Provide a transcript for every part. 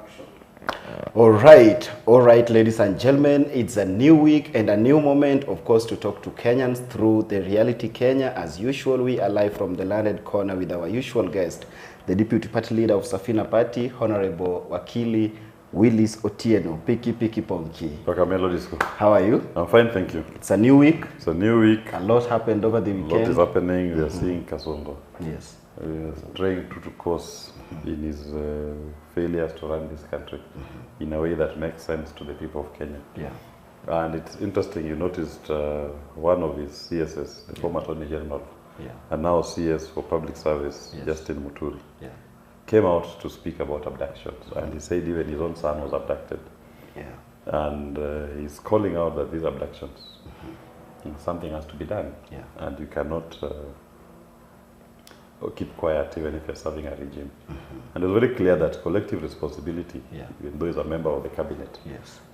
Action. All right, ladies and gentlemen, it's a new week and a new moment, of course, to talk to Kenyans through the Reality Kenya. As usual, we are live from the landed corner with our usual guest, the Deputy Party Leader of Safina Party, Honorable Wakili Willis Otieno. Piki Ponki. How are you? I'm fine, thank you. It's a new week. It's a new week. A lot happened over the weekend. A lot is happening. We are seeing Kasongo. Yes. Trying to course in his failures to run this country in a way that makes sense to the people of Kenya. Yeah. And it's interesting, you noticed one of his CSs, the former Attorney General, and now CS for Public Service, Justin Muturi, came out to speak about abductions. And he said even his own son was abducted. Yeah. And he's calling out that these abductions, something has to be done. Yeah. And you cannot keep quiet even if you're serving a regime. And it was very clear that collective responsibility, even though he's a member of the cabinet,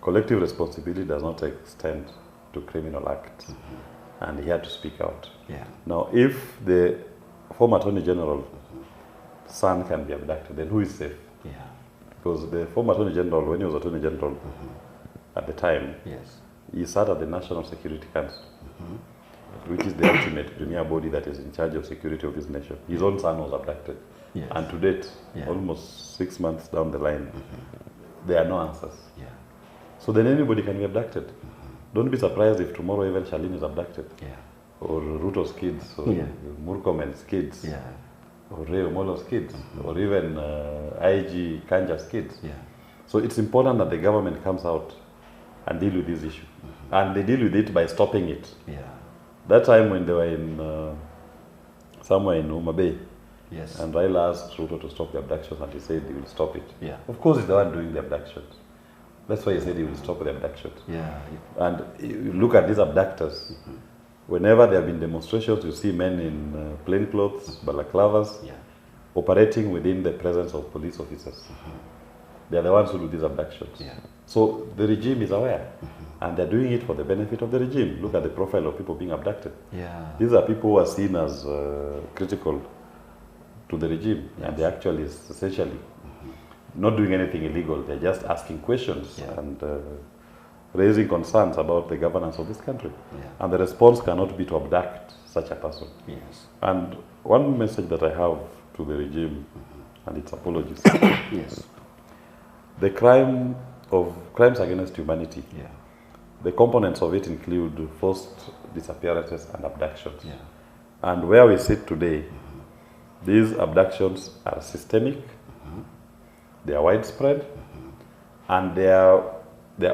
collective responsibility does not extend to criminal acts. And he had to speak out. Now, if the former Attorney General son can be abducted, then who is safe? Because the former Attorney General, when he was Attorney General at the time, he sat at the National Security Council, which is the ultimate premier body that is in charge of security of this nation. His own son was abducted. And to date, almost 6 months down the line, there are no answers. So then anybody can be abducted. Don't be surprised if tomorrow even Charlene is abducted. Or Ruto'S kids, or Murkomen's kids, or Ray Omolo's kids, or even IG Kanja's kids. So it's important that the government comes out and deal with this issue. And they deal with it by stopping it. That time when they were in somewhere in Uma Bay, and Raila asked Ruto to stop the abductions, and he said he will stop it. Of course, he's the one doing the abductions. That's why he said he will stop the abductions. And you look at these abductors. Whenever there have been demonstrations, you see men in plain clothes, balaclavas, operating within the presence of police officers. They are the ones who do these abductions. So the regime is aware, and they're doing it for the benefit of the regime. Look at the profile of people being abducted. These are people who are seen as critical to the regime, and they actually essentially not doing anything illegal. They're just asking questions and raising concerns about the governance of this country. And the response cannot be to abduct such a person. And one message that I have to the regime, and its apologies, the crimes against humanity, the components of it include forced disappearances and abductions. And where we sit today, these abductions are systemic, they are widespread, and they are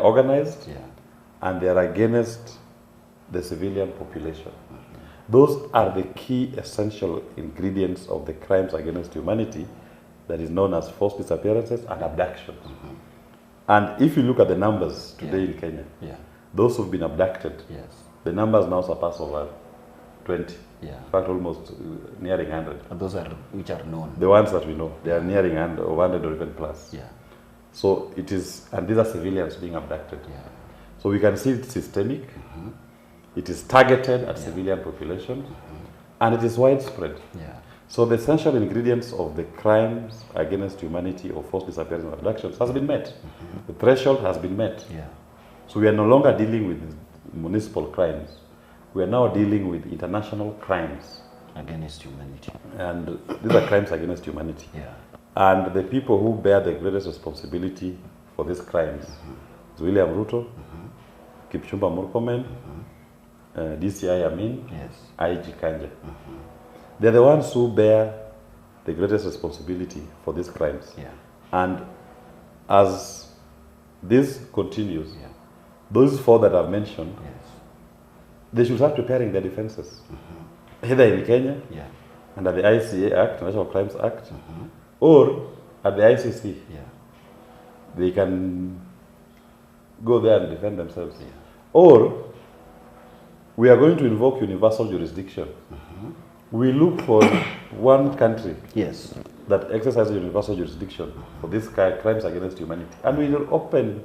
organized, and they are against the civilian population. Those are the key essential ingredients of the crimes against humanity that is known as forced disappearances and abductions. And if you look at the numbers today in Kenya, those who've been abducted, the numbers now surpass over 20. In fact, almost nearing 100. And those are which are known. The ones that we know, they are nearing 100 or even plus. So it is, and these are civilians being abducted. So we can see it's systemic, it is targeted at civilian populations, and it is widespread. So the essential ingredients of the crimes against humanity or forced disappearance and abductions has been met. The threshold has been met. So we are no longer dealing with municipal crimes. We are now dealing with international crimes against humanity. And these are crimes against humanity. And the people who bear the greatest responsibility for these crimes is William Ruto, Kipchumba Murkomen, DCI Amin, IG Kanja. They're the ones who bear the greatest responsibility for these crimes. And as this continues, those four that I've mentioned, they should start preparing their defenses, either in Kenya, under the ICA Act, National Crimes Act, or at the ICC. They can go there and defend themselves. Or we are going to invoke universal jurisdiction. We look for one country that exercises universal jurisdiction for these crimes against humanity, and we will open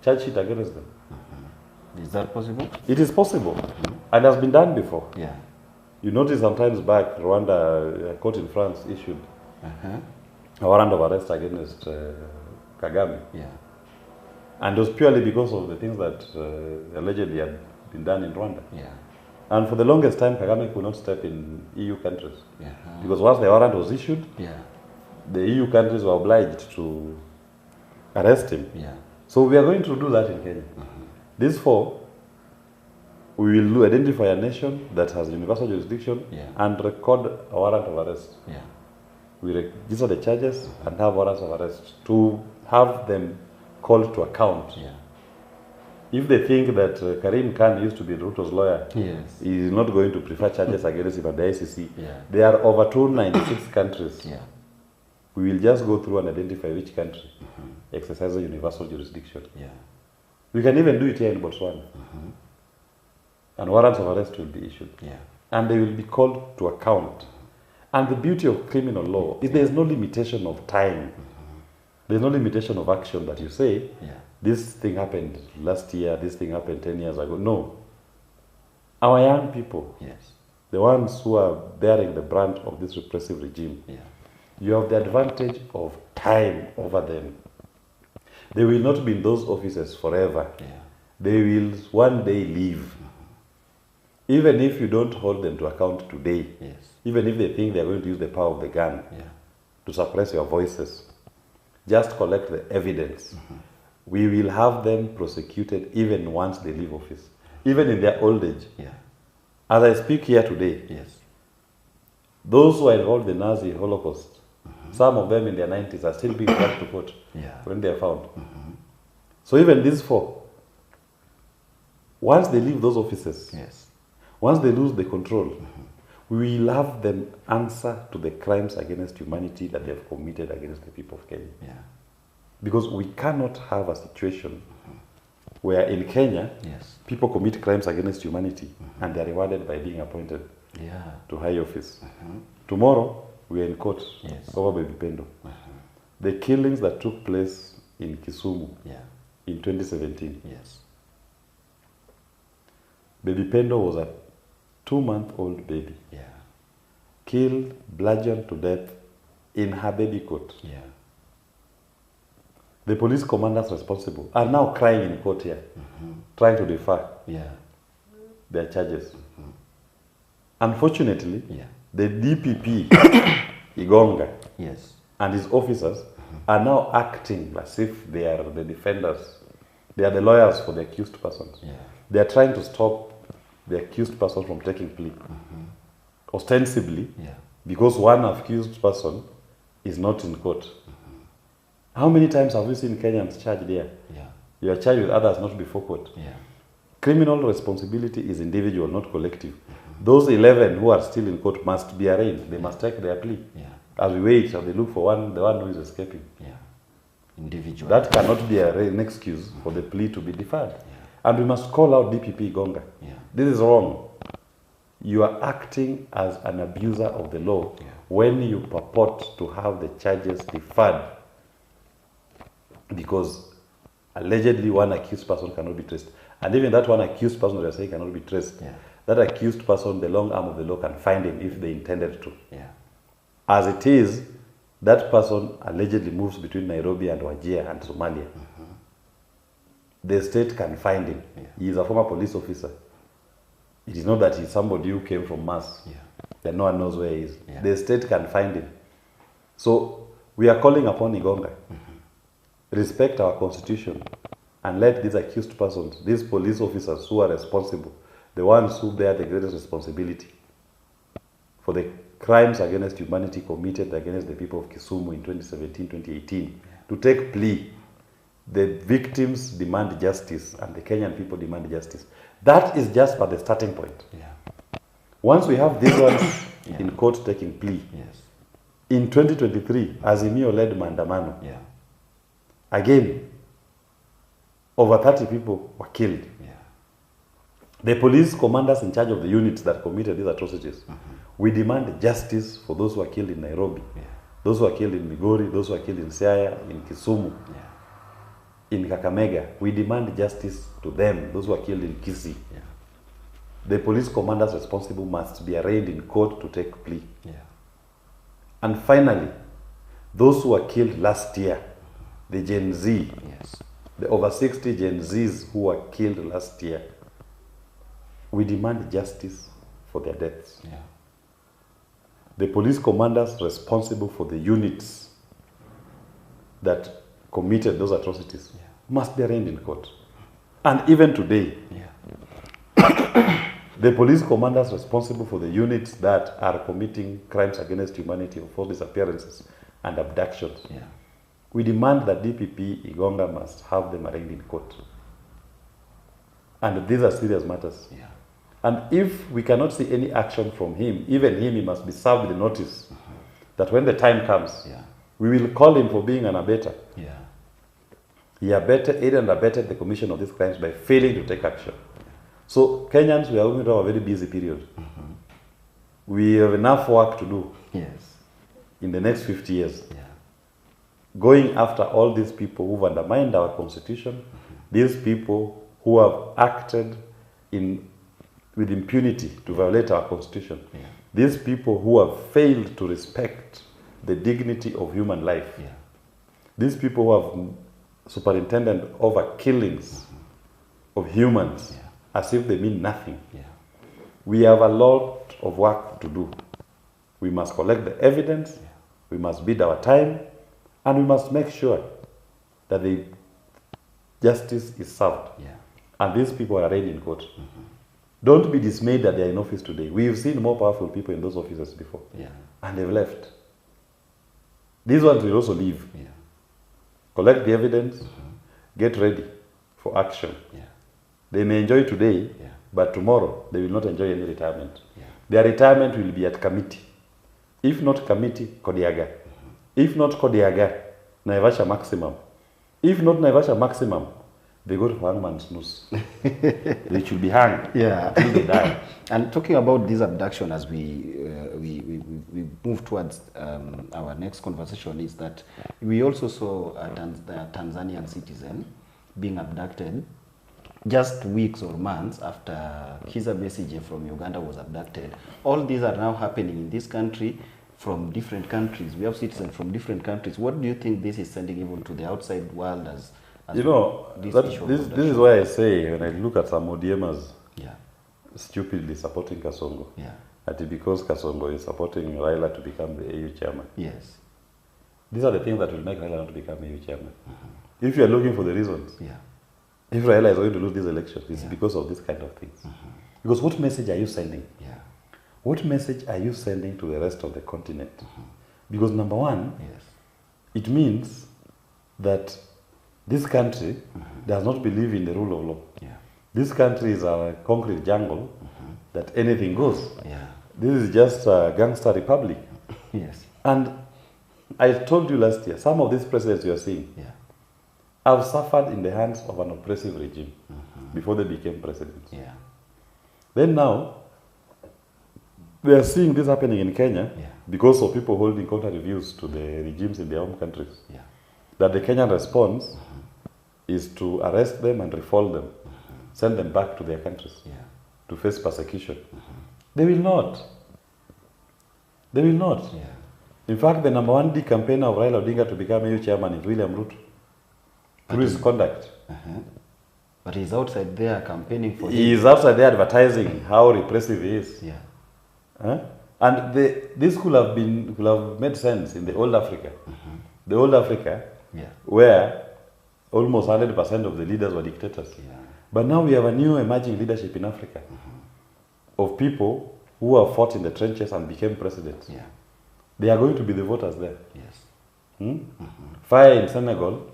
charge sheet against them. Is that possible? It is possible, and has been done before. You notice sometimes back, Rwanda, a court in France issued a warrant of arrest against Kagame. Yeah. And it was purely because of the things that allegedly had been done in Rwanda. Yeah. And for the longest time, Kagame could not step in EU countries. Yeah. Because once the warrant was issued, Yeah. the EU countries were obliged to arrest him. Yeah. So we are going to do that in Kenya. These four, we will identify a nation that has universal jurisdiction and record a warrant of arrest. Yeah. We register the charges and have warrants of arrest to have them called to account. Yeah. If they think that Karim Khan used to be Ruto's lawyer, Yes. he is not going to prefer charges against him at the ICC. Yeah. There are over 296 countries. Yeah. We will just go through and identify which country exercises universal jurisdiction. Yeah. We can even do it here in Botswana. And warrants of arrest will be issued. Yeah. And they will be called to account. And the beauty of criminal law is there is no limitation of time. There's no limitation of action that you say, this thing happened last year, this thing happened 10 years ago. No. Our young people, the ones who are bearing the brunt of this repressive regime, you have the advantage of time over them. They will not be in those offices forever. They will one day leave. Even if you don't hold them to account today, even if they think they're going to use the power of the gun to suppress your voices, just collect the evidence. We will have them prosecuted even once they leave office, even in their old age. As I speak here today, those who are involved in the Nazi Holocaust, some of them in their 90s are still being brought to court when they are found. So even these four, once they leave those offices, once they lose the control, we will have them answer to the crimes against humanity that they have committed against the people of Kenya. Because we cannot have a situation where in Kenya, people commit crimes against humanity and they are rewarded by being appointed to high office. Tomorrow, we are in court over Baby Pendo. The killings that took place in Kisumu in 2017. Baby Pendo was a 2-month-old baby. Killed, bludgeoned to death in her baby coat. The police commanders responsible are now crying in court here, trying to defer their charges. Unfortunately, the DPP, Igonga, and his officers are now acting as if they are the defenders. They are the lawyers for the accused persons. They are trying to stop the accused person from taking plea. Ostensibly, because one accused person is not in court. How many times have we seen Kenyans charged there? You are charged with others not before court. Criminal responsibility is individual, not collective. Those 11 who are still in court must be arraigned. They must take their plea. As we wait, as they look for the one who is escaping. Individual. That cannot be an excuse for the plea to be deferred. And we must call out DPP Igonga. This is wrong. You are acting as an abuser of the law when you purport to have the charges deferred because allegedly one accused person cannot be traced. And even that one accused person that I say cannot be traced, that accused person, the long arm of the law can find him if they intended to. As it is, that person allegedly moves between Nairobi and Wajir and Somalia. The state can find him. He is a former police officer. It is not that he's somebody who came from Mars. That no one knows where he is. The state can find him. So we are calling upon Igonga. Respect our constitution and let these accused persons, these police officers who are responsible, the ones who bear the greatest responsibility for the crimes against humanity committed against the people of Kisumu in 2017, 2018, to take plea. The victims demand justice and the Kenyan people demand justice. That is just but the starting point. Once we have these ones in court taking plea, in 2023, Azimio led Maandamano. Again, over 30 people were killed. The police commanders in charge of the units that committed these atrocities, we demand justice for those who are killed in Nairobi, those who are killed in Migori, those who are killed in Siaya, in Kisumu, in Kakamega. We demand justice to them, those who are killed in Kisii. The police commanders responsible must be arraigned in court to take plea. And finally, those who were killed last year the Gen Z, yes, the over 60 Gen Zs who were killed last year, we demand justice for their deaths. yeah, The police commanders responsible for the units that committed those atrocities must be arraigned in court. And even today, the police commanders responsible for the units that are committing crimes against humanity or forced disappearances and abductions, we demand that DPP Igonga must have them arraigned in court. And these are serious matters. And if we cannot see any action from him, even him, he must be served with a notice that when the time comes, we will call him for being an abettor. He aided and abetted the commission of these crimes by failing to take action. So Kenyans, we are going to have a very busy period. We have enough work to do in the next 50 years. Going after all these people who've undermined our constitution, these people who have acted with impunity to violate our constitution, these people who have failed to respect the dignity of human life, these people who have superintended over killings of humans as if they mean nothing. We have a lot of work to do. We must collect the evidence, we must bid our time, and we must make sure that the justice is served. And these people are arraigned in court. Don't be dismayed that they are in office today. We've seen more powerful people in those offices before. And they've left. These ones will also leave. Collect the evidence, get ready for action. They may enjoy today, but tomorrow they will not enjoy any retirement. Their retirement will be at committee. If not committee, Kodiaga. If not Kodiaga, Naivasha maximum. If not Naivasha maximum, they go to hangman's noose. They should be hanged until they die. And talking about this abduction, as we move towards our next conversation, is that we also saw a Tanzanian citizen being abducted just weeks or months after Kizza Besigye from Uganda was abducted. All these are now happening in this country from different countries. We have citizens from different countries. What do you think this is sending even to the outside world as you know, this is why I say, when I look at some ODMers stupidly supporting Kasongo, that because Kasongo is supporting Raila to become the AU chairman. These are the things that will make Raila not become AU chairman. If you are looking for the reasons, if Raila is going to lose this election, it's because of this kind of things. Because what message are you sending? What message are you sending to the rest of the continent? Because number one, it means that this country does not believe in the rule of law. This country is a concrete jungle that anything goes. This is just a gangster republic. And I told you last year, some of these presidents you are seeing have suffered in the hands of an oppressive regime before they became presidents. Then now, we are seeing this happening in Kenya because of people holding contrary views to the regimes in their own countries. That the Kenyan response is to arrest them and reform them, send them back to their countries to face persecution. They will not. They will not. In fact, the number one campaigner of Raila Odinga to become AU chairman is William Ruto, through his conduct. But he's outside there campaigning for him. He is outside there advertising how repressive he is. And this could have made sense in the old Africa. The old Africa, where almost 100% of the leaders were dictators. But now we have a new emerging leadership in Africa of people who have fought in the trenches and became presidents. They are going to be the voters there. Faye in Senegal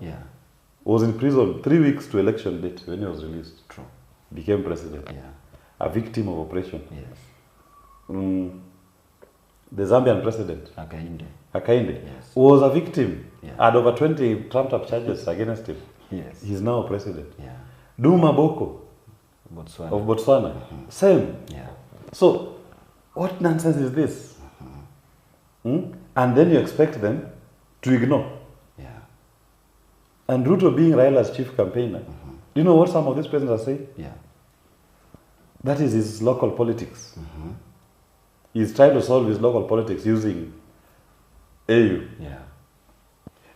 was in prison 3 weeks to election date when he was released. Became president. A victim of oppression. The Zambian president, Hakainde, was a victim. Had over 20 trumped-up charges against him. He's now president. Duma Boko of Botswana, same. So, what nonsense is this? And then you expect them to ignore. And Ruto being Raila's chief campaigner, do you know what some of these presidents are saying? That is his local politics. He's trying to solve his local politics using AU.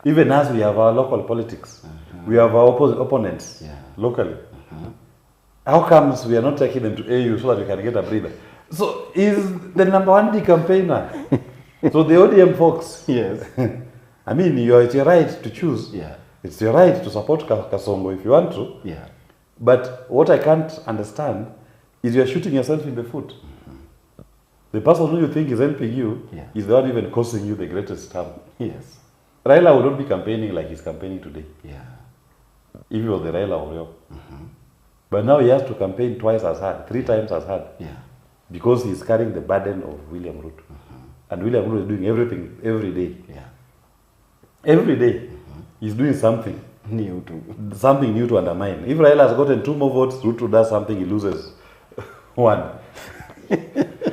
Even as we have our local politics, we have our opponents locally. How comes we are not taking them to AU so that we can get a breather? So is the #1 campaigner. So the ODM folks. Yes. I mean, it's your right to choose. Yeah. It's your right to support Kasongo if you want to. Yeah. But what I can't understand is you are shooting yourself in the foot. The person who you think is helping you is the one even causing you the greatest harm. Yes. Raila would not be campaigning like he's campaigning today. Yeah. If he was the Raila Oreo. But now he has to campaign twice as hard, 3 times as hard. Yeah. Because he's carrying the burden of William Ruto. And William Ruto is doing everything every day. Yeah. Every day. He's doing something. Something new to undermine. If Raila has gotten 2 more votes, Ruto does something, he loses 1.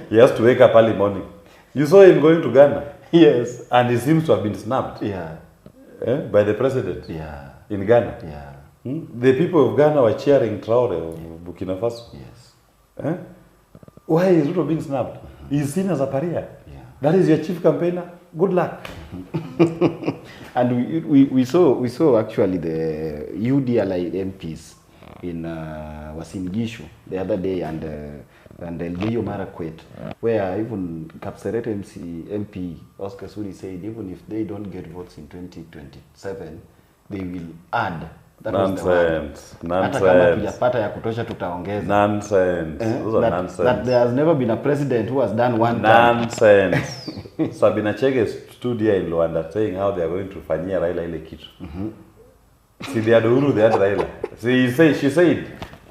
He has to wake up early morning. You saw him going to Ghana. Yes. And he seems to have been snapped by the president in Ghana. Yeah. The people of Ghana were cheering Traore of Burkina Faso. Yes. Why is Ruto being snapped? He's seen as a pariah. Yeah. That is your chief campaigner. Good luck. And we saw actually the UDLI MPs in Uasin Gishu the other day and Elgeyo Marakwet, where even Kapseret MP Oscar Sudi said even if they don't get votes in 2027, they will add. That Nonsense. Nonsense. That there has never been a president who has done one nonsense. Sabina Chege stood here in Luanda saying how they are going to fanyia Raila ile kitu. See, they had Uhuru, they had Raila. See, she said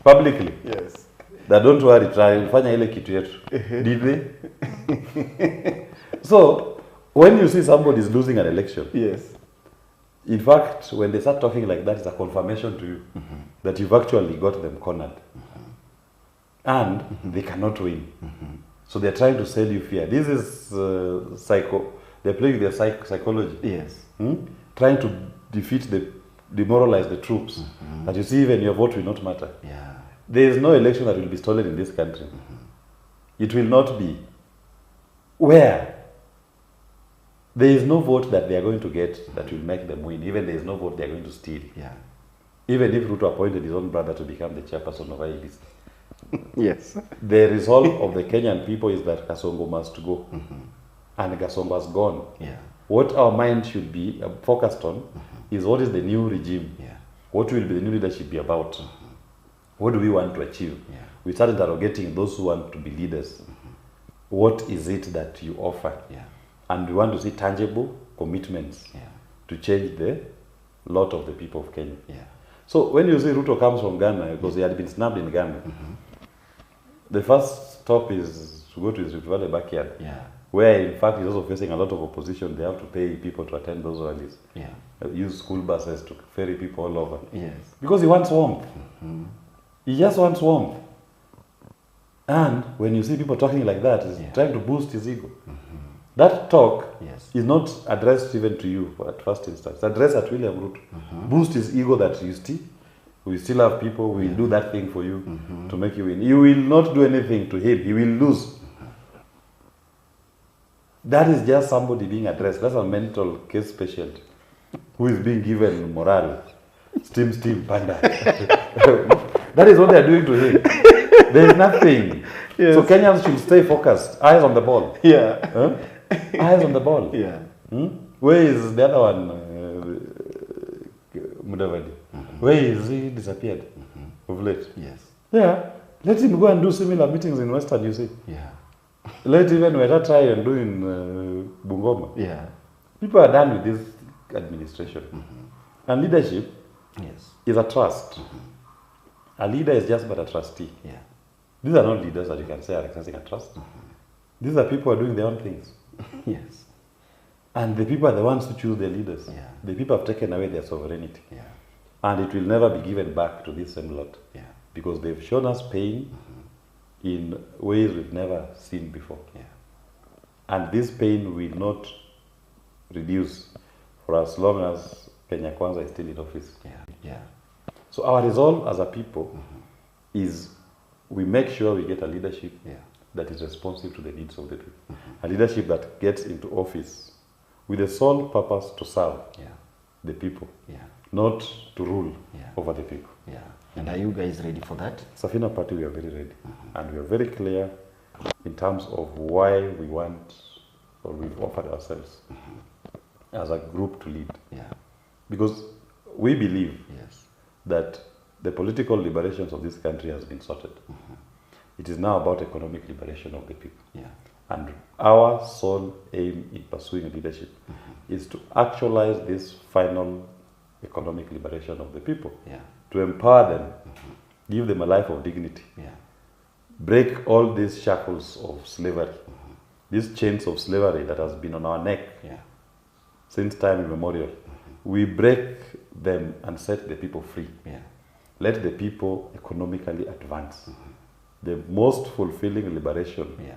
publicly. Yes. That don't worry, try fanya ile kitu yetu. Did they? So, when you see somebody is losing an election, yes. In fact, when they start talking like that, it's a confirmation to you that you've actually got them cornered. And they cannot win. So they're trying to sell you fear. This is they're playing with their psychology. Yes. Trying to demoralize the troops. That you see, even your vote will not matter. Yeah. There is no election that will be stolen in this country. It will not be. Where? There is no vote that they are going to get that will make them win. Even there is no vote they are going to steal. Yeah. Even if Ruto appointed his own brother to become the chairperson of IEBC. Yes. The resolve of the Kenyan people is that Kasongo must go. And Kasongo has gone. Yeah. What our mind should be focused on is what is the new regime? Yeah. What will be the new leadership be about? What do we want to achieve? Yeah. We start interrogating those who want to be leaders. What is it that you offer? Yeah. And we want to see tangible commitments to change the lot of the people of Kenya. Yeah. So when you see Ruto comes from Ghana, because he had been snapped in Ghana, the first stop is to go to his Rift Valley backyard, where in fact he's also facing a lot of opposition. They have to pay people to attend those rallies. Yeah. Use school buses to ferry people all over. Yes. Because he wants warmth. He just wants warmth. And when you see people talking like that, he's trying to boost his ego. That talk is not addressed even to you at first instance. It's addressed at William Ruto. Boost his ego that we still have people, we will do that thing for you to make you win. You will not do anything to him. He will lose. That is just somebody being addressed. That's a mental case patient who is being given morale. Steam, panda. That is what they are doing to him. There is nothing. Yes. So Kenyans should stay focused. Eyes on the ball. Yeah. Eyes on the ball. Yeah. Where is the other one? Mudavadi. Where is he disappeared of late? Yes. Yeah. Let him go and do similar meetings in Western, you see. Yeah. Let even Weta try and do in Bungoma. Yeah. People are done with this administration. And leadership is a trust. A leader is just but a trustee. Yeah. These are not leaders that you can say are exercising a trust. These are people who are doing their own things. Yes. And the people are the ones who choose their leaders. Yeah. The people have taken away their sovereignty. Yeah. And it will never be given back to this same lot. Yeah. Because they've shown us pain in ways we've never seen before. Yeah. And this pain will not reduce for as long as Kenya Kwanza is still in office. Yeah. Yeah. So our resolve as a people is we make sure we get a leadership that is responsive to the needs of the people. A leadership that gets into office with the sole purpose to serve. Yeah. the people, Yeah. not to rule Yeah. over the people. Yeah. And are you guys ready for that? Safina Party, we are very ready. And we are very clear in terms of why we want, or we've offered ourselves as a group to lead. Yeah. Because we believe Yes. that the political liberations of this country has been sorted. It is now about economic liberation of the people. Yeah. And our sole aim in pursuing leadership is to actualize this final economic liberation of the people, Yeah. to empower them, give them a life of dignity, Yeah. break all these shackles of slavery, these chains of slavery that has been on our neck Yeah. since time immemorial. We break them and set the people free. Yeah. Let the people economically advance. The most fulfilling liberation Yeah.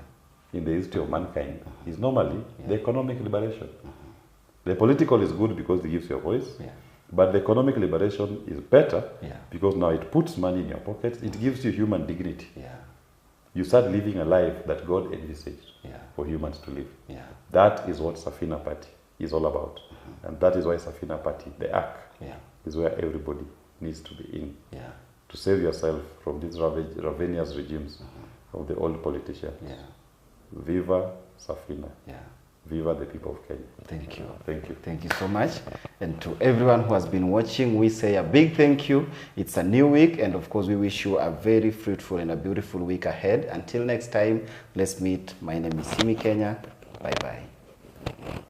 in the history of mankind is normally the economic liberation. The political is good because it gives you a voice, Yeah. but the economic liberation is better Yeah. because now it puts money in your pockets, it gives you human dignity. Yeah. You start living a life that God envisaged Yeah. for humans to live. Yeah. That is what Safina Party is all about. And that is why Safina Party, the arc, Yeah. is where everybody needs to be in. Yeah. To save yourself from these ravenous regimes of the old politicians. Yeah. Viva Safina. Yeah. Viva the people of Kenya. Thank you. Thank you. Thank you so much. And to everyone who has been watching, we say a big thank you. It's a new week, and of course, we wish you a very fruitful and a beautiful week ahead. Until next time, let's meet. My name is Simi Kenya. Bye-bye.